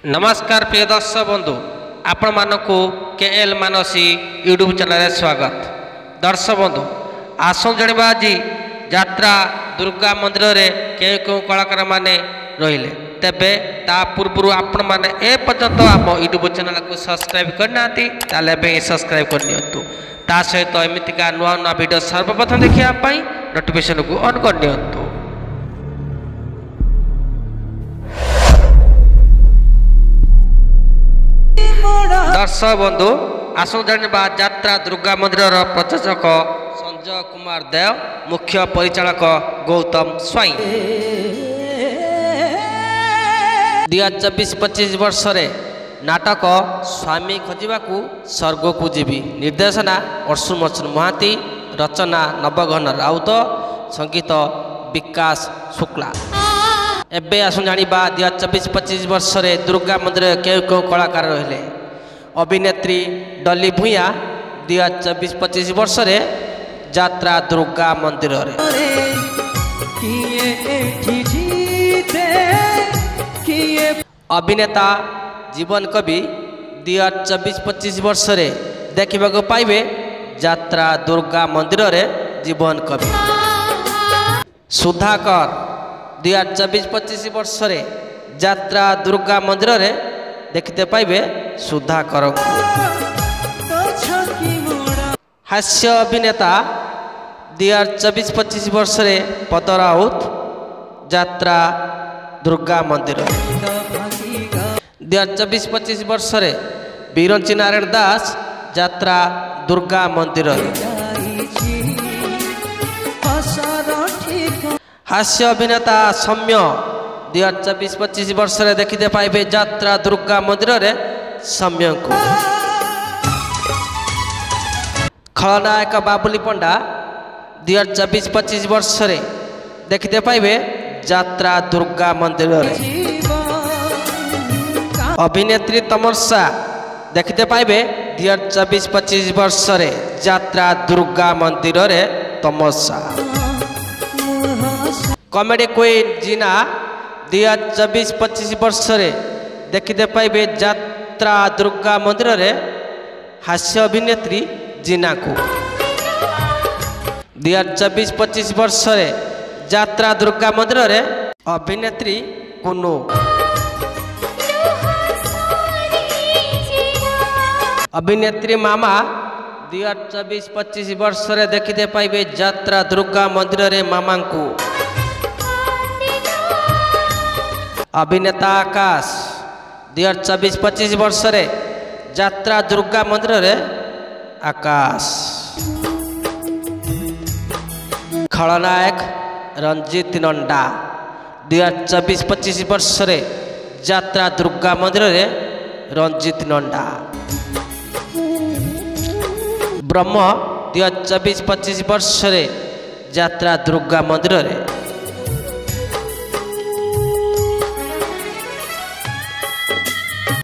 नमस्कार प्रिय दर्शक बंधु आपण मानकु केएल मानसी यूट्यूब चैनल स्वागत। दर्शक बंधु आसो जानिबा आज यात्रा दुर्गा मंदिर रे क्यों कलाकार माने रहिले तेबे ता पूर्व आपण माने ए पर्यंत आम यूट्यूब चैनल को सब्सक्राइब करना ताले बे सब्सक्राइब करनियंतु ता सहित एमितिका नुआ नुआ वीडियो सर्वप्रथम देखिया पई नोटिफिकेशन को ऑन करनियंतु। दर्शक बंधु आसु जानिबा यात्रा दुर्गा मंदिर प्रशासक संजय कुमार देव मुख्य परिचालक गौतम स्वाई 2024-25 वर्ष रे नाटक स्वामी खोजिबाकू स्वर्ग को जीवी निर्देशना अर्जुन महांती रचना नवघन राउत संगीत विकास शुक्ला। एबे आसु जानिबा 2024-25 वर्ष रे दुर्गा मंदिर क्यों कलाकार रहिले अभिनेत्री डली भूया 2024-25 वर्ष रे यात्रा दुर्गा मंदिर रे अभिनेता जीवन कवि 2024-25 वर्ष रे देखा पाइबे यात्रा दुर्गा मंदिर रे जीवन कवि सुधाकर 2024-25 वर्ष रे यात्रा दुर्गा मंदिर रे देखते पाइबे सुधाकर हास्य अभिनेता 2024-25 वर्ष रे पद राउत यात्रा दुर्गा मंदिर 2024-25 वर्ष रे बीरंची नारायण दास यात्रा दुर्गा मंदिर हास्य अभिनेता सौम्य 2024-25 वर्ष रे देखते पाइबे यात्रा दुर्गा मंदिर रे सौम्य को खलनायक बाबुली पंडा 2024-25 वर्ष रे देखते पाइबे यात्रा दुर्गा मंदिर रे अभिनेत्री तमर्षा देखते पाइबे 2024-25 वर्ष रे यात्रा दुर्गा मंदिर रे तमर्षा कॉमेडी क्वीन जीना 2024-25 वर्ष रे देखते पाइबे यात्रा दुर्गा मंदिर रे हास्य अभिनेत्री जीना को 2024-25 वर्ष रे यात्रा दुर्गा मंदिर रे अभिनेत्री कुनु अभिनेत्री मामा 2024-25 वर्ष रे देखते पाइबे यात्रा दुर्गा मंदिर रे मामा को अभिनेता आकाश 2024-25 वर्ष रे यात्रा दुर्गा मंदिर रे आकाश खलनायक रंजीत नंडा 2024-25 वर्ष रे यात्रा दुर्गा मंदिर रे रंजीत नंडा ब्रह्म 2024-25 वर्ष रे यात्रा दुर्गा मंदिर रे